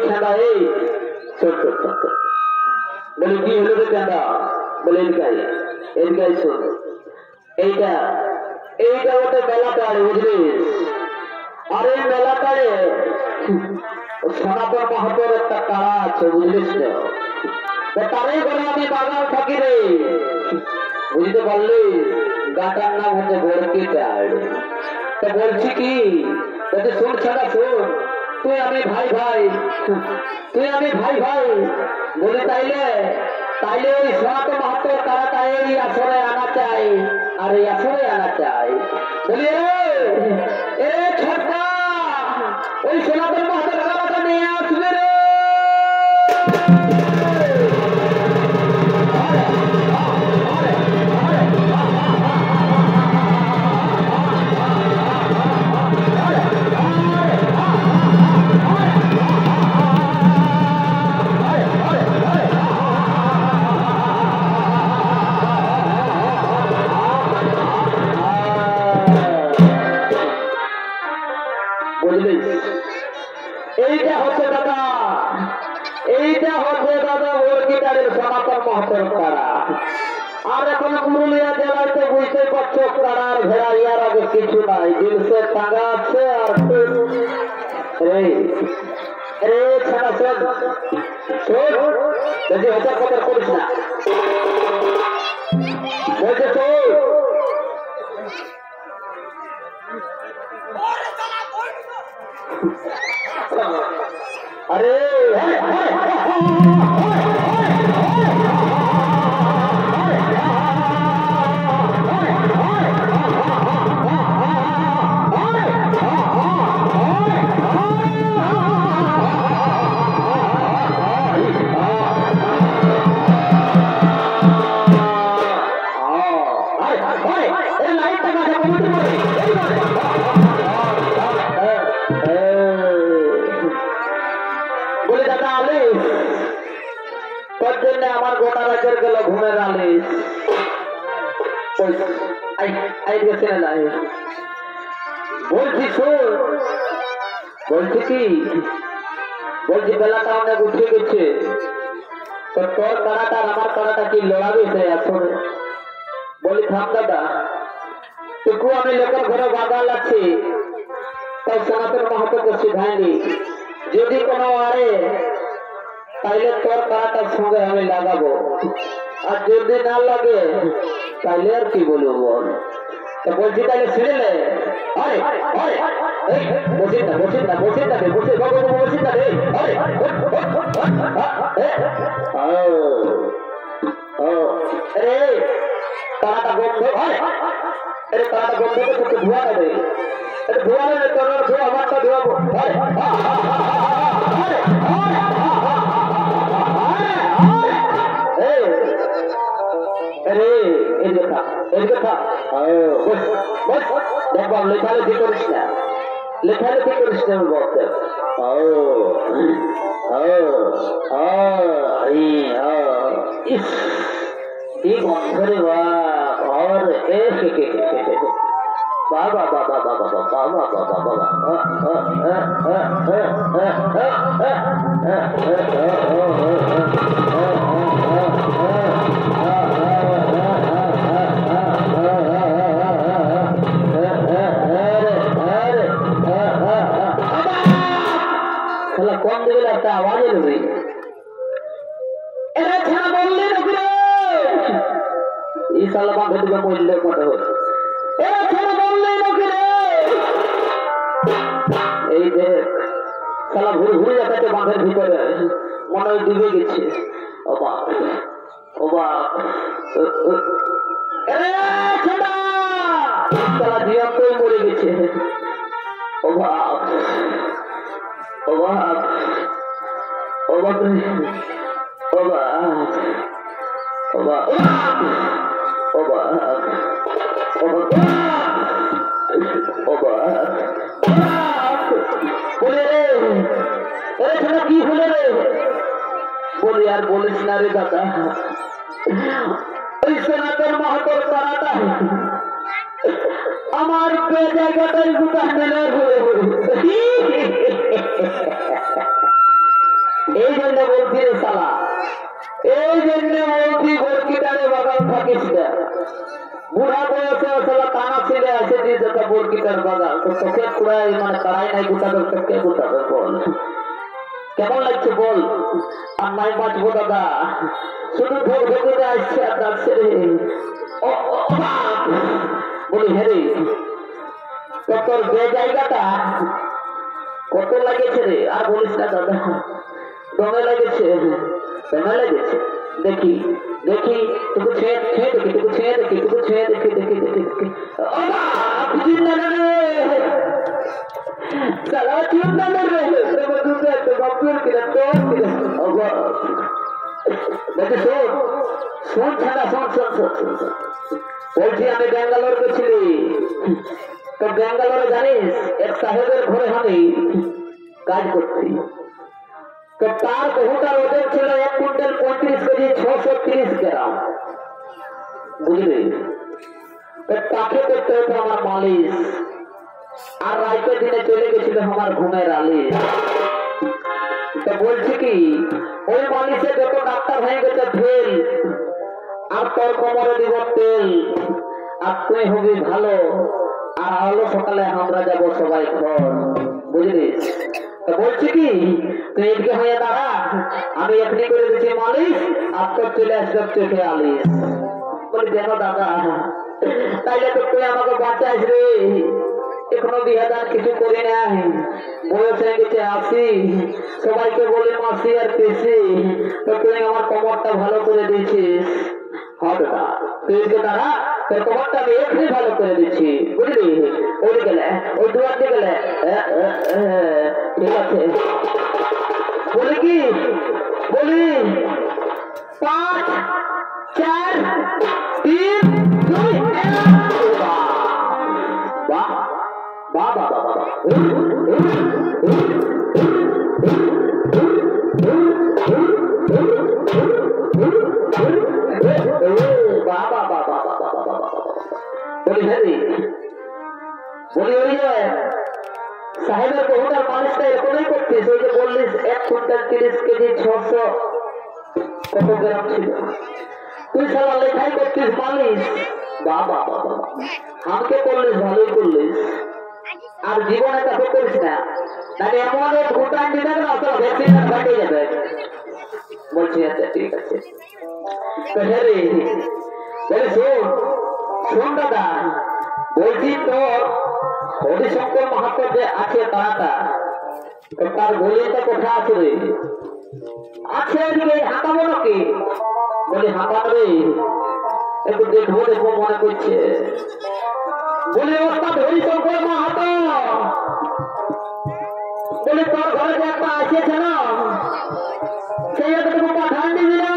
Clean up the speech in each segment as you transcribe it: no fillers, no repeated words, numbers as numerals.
খেলা এই বলে কি হলো রে খেলা বলে এদিকাই শোন এইটা ওটা মেলাটারে বুঝলি আর এই মেলাটারে সনাতন মাহাতোর একটা তারা আছে বুঝলিস তো তারই ঘরে আমি বাগান থাকি রে বুঝতে পারলি গাটার নাম হচ্ছে বড়কি ডাল তো বলছি কি বলছি শোন ছাড়া শোন তুই আমি ভাই বলি তাইলে ওই সনাতন মাহাতোর তারাটা এই আসরে আনা চাই আর এই আসরে আনা চাই বলি এ ছোট্টা ওই সনাতন মাহাতোর তারাটা নিয়ে আসবে রে এইটা হচ্ছে দাদা বরগিটারের সনাতন মাহাতোর তারা আর এখন পুরুলিয়া জেলায় তো বুঝতে পারছো তারার ভেড়া ইয়ার আগে কিছু নাই দিলসে টাঙ্গা আছে আর ছাড়া যদি হঠাৎ কথা করিস না বলছে তো अरे আমার গোটা রাজ্যের গেল ঘুমের আলিস বলছি শোন বলছি কি বলছি বেলাটা অনেক উঠে গেছে তো তোর তারাটা আমার তারাটা কি লড়াবি সে আসলে বলি থাম দাদা টুকু আমি লোকের ঘরে বাধা লাগছি তাই সনাতন মাহাতোকে শিখায়নি যদি কোনো আরে তাইলে তোর তারাটার সঙ্গে আমি লাগাবো আর যদি না লাগে তাহলে আর কি বলবো বল তো বলছি তাহলে শুনেলে তারাটা বন্ধ তারাটা বন্ধ করতে ধোয়া দেবে ধোয়া দেবে তোর ধোয়া আমারটা ধোয়াবো লেখালেখি করিস না বলতে বন্ধরে বাবা বাবা বাবা বাবা বাবা कौन दिखे लगता है आवाज लग रही बोलने इस साल बात बोलने बोलने साला घुरे घुरे जाते बांधेर भीतर मन डूबे गेছে साला जीवन तो मरे गेছে কি হলো রে বলি আর বলিস না রে দাদা ওই সনাতন মাহাতোর তারাটা আমার জায়গাটাই গোটা মেলার হয়ে এই জন্য বলছি রে শালা, এই জন্য বলছি বরকিটারে বাগান থাকিস না। বুড়া বয়সে শালা কানা ছেলে আছে যে যেটা বরকিটার বাগান, তো তোকে পুরাই মানে কারাই নাই গোটাবে, তোকে গোটাবে বল কেমন লাগছে বল? আর নাই বাঁচবো দাদা, শুধু ভোর ভোগে আসছে আর যাচ্ছে রে। বলি হেরে তোর যে জায়গাটা কত লাগেছে রে, আর বলিস না দাদা, দমে লেগেছে, দমে লেগেছে। দেখি দেখি তুকু ছুঁয়ে ছুঁয়ে দেখি, তুকু ছুঁয়ে দেখি, তুকু ছুঁয়ে দেখি, দেখি দেখি দেখি সালা চুপ না রে, বাপুর কিনা তোর কিনা দেখি শোন শোন ছাড়া শোন শোন শোন শোন। বলছি আমি ব্যাঙ্গালোর গেছিলি, তো ব্যাঙ্গালোরে জানিস এক সাহেবের ঘরে আমি কাজ করছি। তো তার বহুটার ওজন ছিল 1 কুইন্টাল 35 কেজি 630 গ্রাম, বুঝলি? তো তাকে করতে হতো আমার মালিশ, আর রাইতের দিনে চলে গেছিল আমার ঘুমের আলিশ। তো বলছি কি ওই মালিশে যত ডাক্তার হয়ে গেছে ফেল, আর তোর কোমরে দিব তেল, আর তুই হবি ভালো, আর হলো সকালে আমরা যাবো সবাই ঘর, বুঝলিস? তো বলছি কি তুই এদিকে হয়ে দাঁড়া, আমি এখনই করে দিচ্ছি মালিশ, আর তোর চলে আসবে চোখে আলিশ। বলি দেখো দাদা, তাইলে তো তুই আমাকে বাঁচাইস রে, এখনো বিহাদান কিছু করি নাই, বয়স হয়ে গেছে 80, সবাইকে বলি মাসি আর পেশি, তো তুই আমার কোমরটা ভালো করে দিয়েছিস। হবে না, তুই দাঁড়া, তোর কোমরটা আমি এখনই ভালো করে দিচ্ছি, বুঝলি? ওই গেলে ওই দুয়ার দিয়ে গেলে ঠিক আছে। বলি কি বলি 5 4 3 2 বাহ বাহ বাহ বাহ বাহ সাহেবের বহুটার মানুষটা এরকমই করতিস, ওই যে বললিস 1 কুইন্টাল 30 কেজি 600 কত গ্রাম ছিল, তুই সারা লেখাই করতিস মালিশ। বাবা বাবা আমাকে করলিস, ভালোই করলিস, আর জীবনে তাকে করিস না, তাহলে এমন এক ভুটান দিবেন না তো ভ্যাকসিন ফাটে যাবে। বলছি আচ্ছা ঠিক আছে। তো হ্যাঁ রে, বলে শোন শোন দাদা, বলছি তো হরিশঙ্কর মাহাতো যে আছে তারাটা, তো তার গলিটা কোথা আছে রে? আছে এদিকে, হাঁটাবো নাকি? বলি হাঁটান রে, একটু দেখবো দেখবো মনে করছে। বলি ওস্তাদ হরিশঙ্কর মাহাতো, বলি তোর ঘরে যে একটা আসিয়েছে না, সেই একটু পাঠান দিবি না?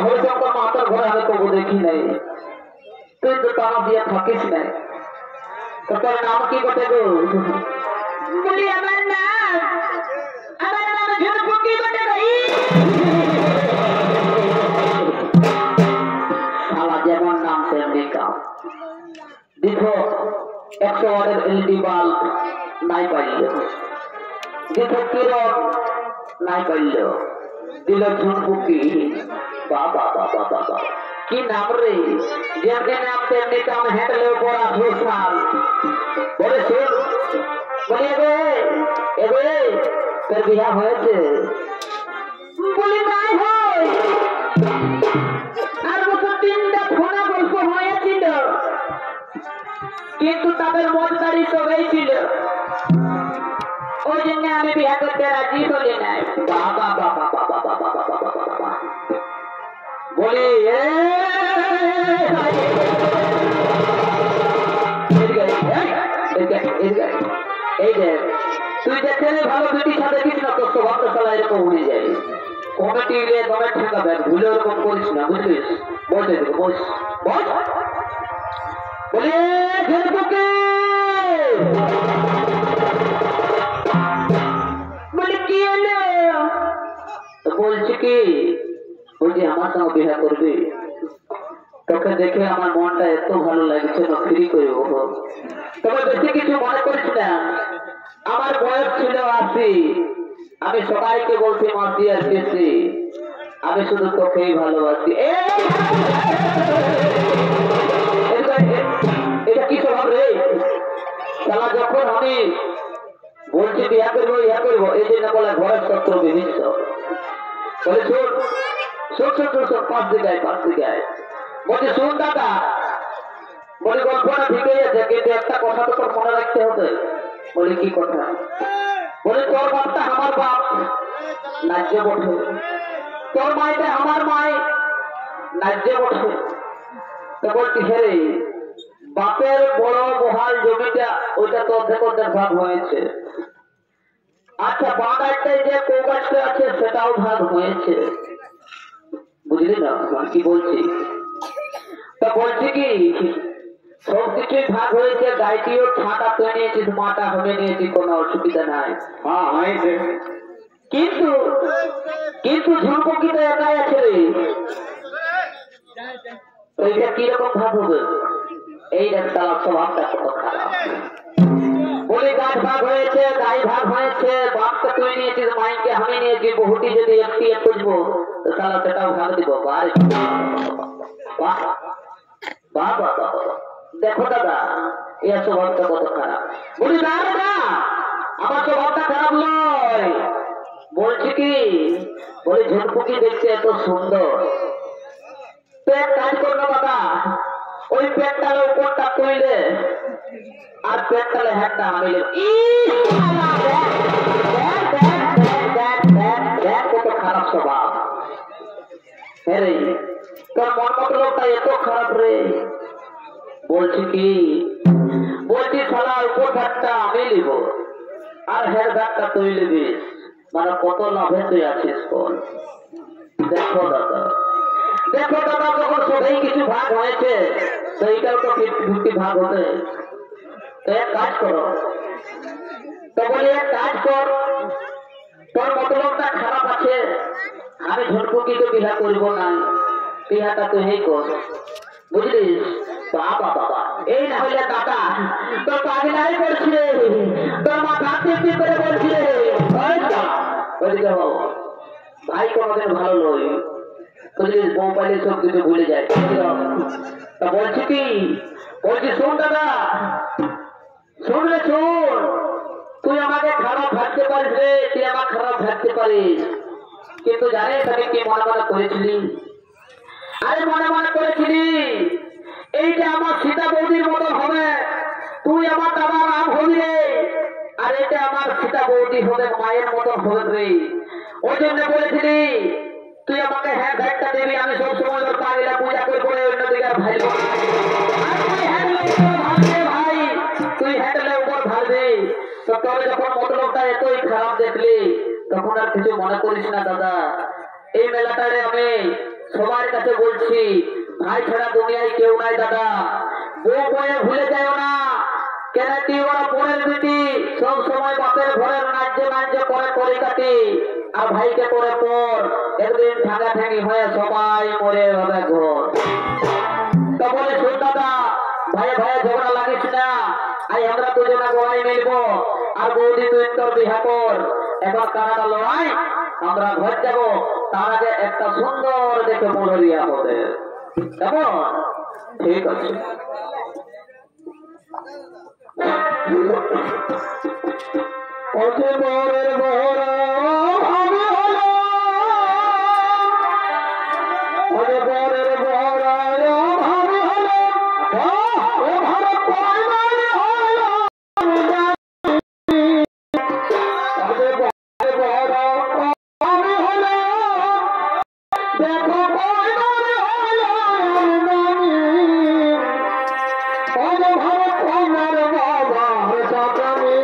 হরিশঙ্কর মাহাতোর ঘরে আমি তবু দেখি নাই, তুই তো টাকা দিয়ে থাকিস নাই, তো তোর নাম কি বটে গো? বলি আমার নাম ঝুনপুকি বটে ভাই। শালা যেমন নাম তেমনি কাম। দেখো 100 ওয়াটের এলইডি বাল্ব নাই পাইল, দেখো কিরণ নাই পাইল, দিল ঝুনপুকি। বাবা বাবা বাবা কি নাম রে, যেমনি নাম তেমনি কাম, হেঁটলেও পড়া ঘোষাল। বলে শোন, বলি এবে তোর বিয়া হয়েছে? বলি নাই হয়, আর বছর 3টা ফোনা গল্প হয়েছিল, কিন্তু তাদের মজদারি সবাই ছিল, ওই জন্য আমি বিয়া করতে রাজি হলি নাই। বাবা বাবা বাবা বাবা বাবা বাবা বলি এই যে তুই দেখে ভালো দুটির সাথে কিছু না তোর স্বভাবটা চলা এরকম হয়ে যায়। কমিটি দমে ঠেকাবে, ভুলে ওরকম করিস না, বুঝলিস? বলতে দেবো বস বস বলি বলি কি এলো? বলছি কি, বলছি আমার সঙ্গে বিয়ে করবি? তোকে দেখে আমার মনটা এত ভালো লাগছে না, ফ্রি করে বলো। তবে বেশি কিছু মনে করিস না, আমার বয়স ছিল 80, আমি সবাইকে বলছি মাসি আর কেসি, আমি শুধু তোকেই ভালোবাসি। এটা কি স্বভাব রে? তারা যখন আমি বলছি ইয়া করবো ইয়া করবো, এই জন্য বলে ঘরের শত্রু বিভিন্ন বলে শোন শোন শোন শোন শোন, 5 দিকে আয়। বলছি শোন দাদা, বলি গল্পটা ঠিকই আছে, কিন্তু একটা কথা তো তোর মনে রাখতে হবে। বলি কি কথা? বলি তোর বাপটা আমার বাপ ন্যায্য বটে, তোর মাইটা আমার মাই ন্যায্য বটে। তো বলছি হেরে, বাপের বড় বহাল জমিটা ওইটা তো অর্ধেক অর্ধেক ভাগ হয়েছে। আচ্ছা বাগানটাই যে কোন গাছটা আছে সেটাও ভাগ হয়েছে, বুঝলি না কি বলছি? তা বলছি কি সবকিছুই ভাগ হয়েছে, গাইটিও ছাটা তুই নিয়েছিস, মাটা হবে নিয়েছিস, কোনো অসুবিধা নাই। হ্যাঁ হয়েছে, কিন্তু কিন্তু ঝুলপকি তো একাই আছে রে, এইটা কিরকম ভাগ হবে? এই দেখ তার স্বভাবটা কত খারাপ। বলি গাছ ভাগ হয়েছে, গাই ভাগ হয়েছে, বাপকে তুই নিয়েছিস, মাইকে আমি নিয়েছি, বহুটি যদি একটি খুঁজবো তো তাহলে সেটাও ভাগ দিব। বাবা দেখো দাদা, এর স্বভাবটা কত খারাপ। বলি না দাদা, আমার স্বভাবটা খারাপ নয়। বলছি কি, বলি ঝুলপুকি দেখতে এত সুন্দর, তো এক কাজ করলো দাদা, ওই পেটটার উপরটা তুইলে আর পেটটালে হ্যাটটা আমিলে, কত খারাপ স্বভাব। হ্যাঁ রে, তোর মন মতো লোকটা এত খারাপ রে। বলছি কি, বলছি শালা উপর ভাতটা আমি নিব আর হের ভাতটা তুই নিবি, মানে কত লাভে তুই আছিস বল। দেখো দাদা যখন সবাই কিছু ভাগ হয়েছে তো এইটাও তো 50 ভাগ হতে। তো এক কাজ করো, তো বলি এক কাজ কর, তোর মতলবটা খারাপ আছে, আমি ঝুলপুকি তো বিহা করব না, বিহাটা তুই হেই কর, বুঝলিস? বাবা বাবা, এই না হইলে দাদা তোর পাগলাই করছে, তোর মাথা টিপি করে বলছে ভাই কোনদিন ভালো নয়, বুঝলিস? বউ পাইলে সব কিছু ভুলে যায়। তা বলছি কি, বলছি শোন দাদা, শুনলে শোন, তুই আমাকে খারাপ ভাবতে পারিস রে, তুই আমার খারাপ ভাবতে পারিস, কিন্তু জানিস আমি কি মনে মনে করেছিলি? আরে মনে মনে করেছিলি এইটা আমার সীতা বৌদির মতো হবে, তুই আমার দাদা রাম হবি রে, আর এটা আমার সীতা বৌদি হবে মায়ের মতো হবে রে। ওই জন্য বলেছিলি তুই আমাকে হ্যাঁ ভ্যাটটা দিবি, আমি সবসময় তোর পাগলা পূজা করে করে অন্যদিকে ভাই ভাই তুই হ্যান্ডলে উপর ভাববি। তো তবে যখন মতলবটা এতই খারাপ দেখলি তখন আর কিছু মনে করিস না দাদা। এই মেলাটারে আমি সবার কাছে বলছি, ভাই ছাড়া দুনিয়ায় কেউ নাই দাদা। বউ বয়ে ভুলে যাও না, কেন তুই ওরা বোনের বেটি, সব সময় বাপের ঘরের নার্য করে করে কাটি, আর ভাইকে করে পর একদিন ঠাঙ্গা ঠাঙ্গি হয়ে সবাই মরে হবে ঘর। তো বলে শোন দাদা, ভাই ঝগড়া লাগিস না, আই আমরা দুজনে গোয়াই মিলবো, আর বৌদি তুই তোর বিহা কর। এখন কারাটা লড়াই, আমরা ঘর যাবো, তার আগে একটা সুন্দর দেখে মনোরিয়া হবে, কেমন? ঠিক আছে। অজবরের বহরা আমি হলো অজবরের বহরা আমি হলো ও ভারত কয়নার হলো অজবরের বহরা আমি হলো দেখো কয়নার হলো অজ ভারত কয়নার বাবার সাকামে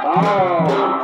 Oh